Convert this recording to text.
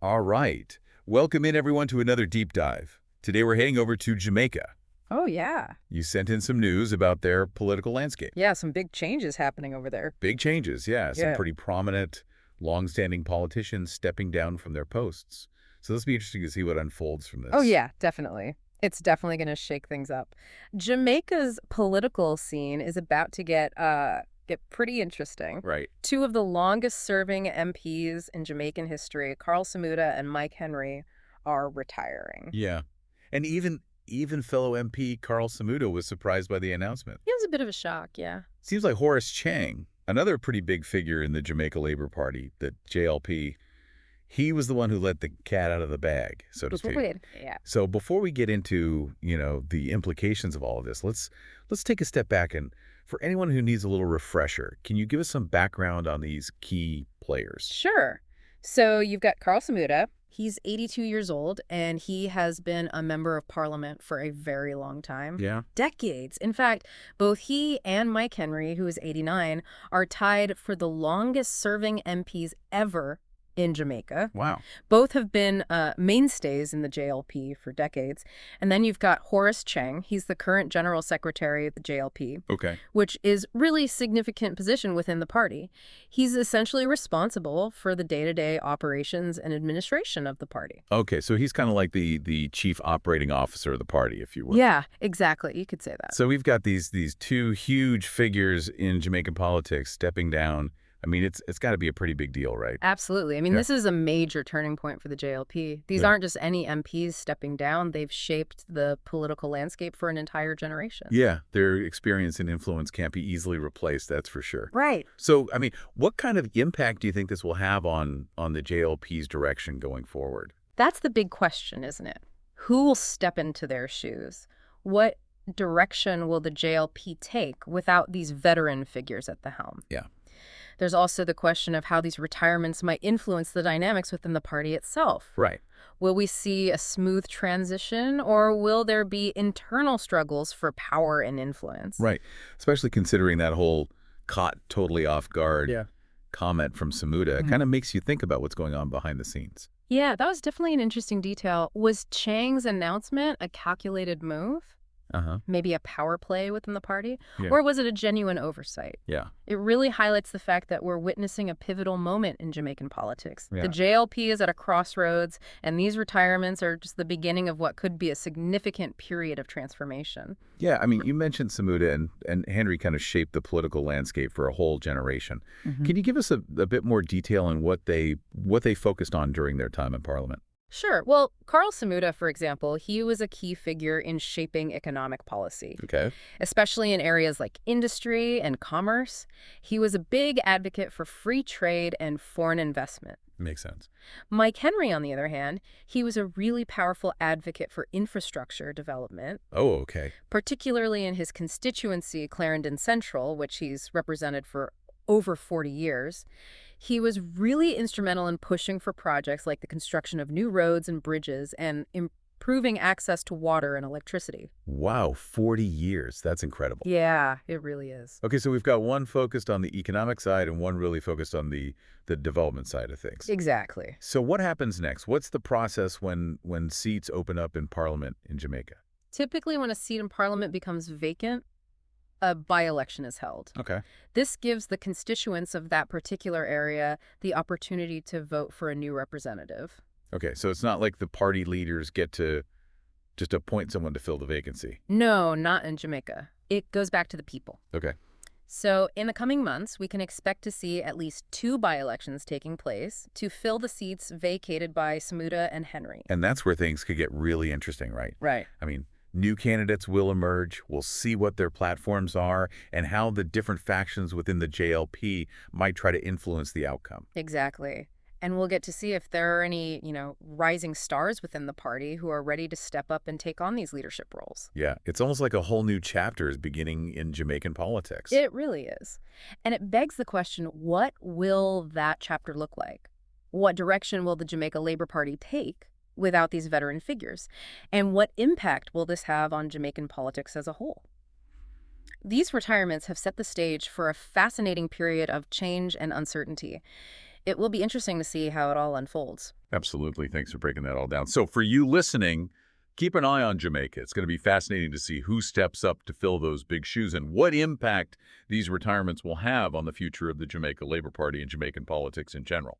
All right. Welcome in, everyone, to another deep dive. Today we're heading over to Jamaica. Oh, yeah. You sent in some news about their political landscape. Yeah, some big changes happening over there. Big changes, yeah. Some Yeah. pretty prominent, long-standing politicians stepping down from their posts. So this will be interesting to see what unfolds from this. Oh, yeah, definitely. It's definitely going to shake things up. Jamaica's political scene is about to get pretty interesting. Right. Two of the longest-serving MPs in Jamaican history, Karl Samuda and Mike Henry, are retiring. Yeah. And even fellow MP Karl Samuda was surprised by the announcement. It was a bit of a shock, yeah. Seems like Horace Chang, another pretty big figure in the Jamaica Labor Party, the JLP, he was the one who let the cat out of the bag, so to speak. Yeah. So before we get into, the implications of all of this, let's take a step back, and for anyone who needs a little refresher, can you give us some background on these key players? Sure. So you've got Karl Samuda. He's 82 years old, and he has been a member of parliament for a very long time. Yeah. Decades. In fact, both he and Mike Henry, who is 89, are tied for the longest-serving MPs ever in Jamaica. Wow. Both have been mainstays in the JLP for decades. And then you've got Horace Chang. He's the current general secretary of the JLP, Okay. which is really significant position within the party. He's essentially responsible for the day-to-day operations and administration of the party. Okay, so he's kind of like the chief operating officer of the party, if you will. Yeah, exactly. You could say that. So we've got these two huge figures in Jamaican politics stepping down. I mean, it's got to be a pretty big deal, right? Absolutely. I mean, Yeah. this is a major turning point for the JLP. These Yeah. aren't just any MPs stepping down. They've shaped the political landscape for an entire generation. Yeah, their experience and influence can't be easily replaced, that's for sure. Right. So, I mean, what kind of impact do you think this will have on the JLP's direction going forward? That's the big question, isn't it? Who will step into their shoes? What direction will the JLP take without these veteran figures at the helm? Yeah. There's also the question of how these retirements might influence the dynamics within the party itself. Right. Will we see a smooth transition, or will there be internal struggles for power and influence? Right. Especially considering that whole caught totally off guard Yeah. comment from Samuda. It kind of makes you think about what's going on behind the scenes. Yeah, that was definitely an interesting detail. Was Chang's announcement a calculated move? Uh-huh. Maybe a power play within the party? Yeah. Or was it a genuine oversight? Yeah. It really highlights the fact that we're witnessing a pivotal moment in Jamaican politics. Yeah. The JLP is at a crossroads, and these retirements are just the beginning of what could be a significant period of transformation. Yeah, I mean, you mentioned Samuda and Henry kind of shaped the political landscape for a whole generation. Can you give us a bit more detail on what they focused on during their time in Parliament? Sure. Well, Karl Samuda, for example, he was a key figure in shaping economic policy, Okay. especially in areas like industry and commerce. He was a big advocate for free trade and foreign investment. Makes sense. Mike Henry, on the other hand, he was a really powerful advocate for infrastructure development, Oh, okay. particularly in his constituency, Clarendon Central, which he's represented for over 40 years. He was really instrumental in pushing for projects like the construction of new roads and bridges and improving access to water and electricity. Wow, 40 years. That's incredible. Yeah, it really is. Okay, so we've got one focused on the economic side and one really focused on the development side of things. Exactly. So what happens next? What's the process when seats open up in Parliament in Jamaica? Typically, when a seat in Parliament becomes vacant, a by-election is held. Okay. This gives the constituents of that particular area the opportunity to vote for a new representative. Okay, so it's not like the party leaders get to just appoint someone to fill the vacancy. No, not in Jamaica. It goes back to the people. Okay. So in the coming months, we can expect to see at least 2 by-elections taking place to fill the seats vacated by Samuda and Henry. And that's where things could get really interesting, right? Right. I mean, new candidates will emerge. We'll see what their platforms are and how the different factions within the JLP might try to influence the outcome. Exactly. And we'll get to see if there are any, rising stars within the party who are ready to step up and take on these leadership roles. Yeah, it's almost like a whole new chapter is beginning in Jamaican politics. It really is. And it begs the question, what will that chapter look like? What direction will the Jamaica Labor Party take without these veteran figures? And what impact will this have on Jamaican politics as a whole? These retirements have set the stage for a fascinating period of change and uncertainty. It will be interesting to see how it all unfolds. Absolutely. Thanks for breaking that all down. So for you listening, keep an eye on Jamaica. It's going to be fascinating to see who steps up to fill those big shoes and what impact these retirements will have on the future of the Jamaica Labor Party and Jamaican politics in general.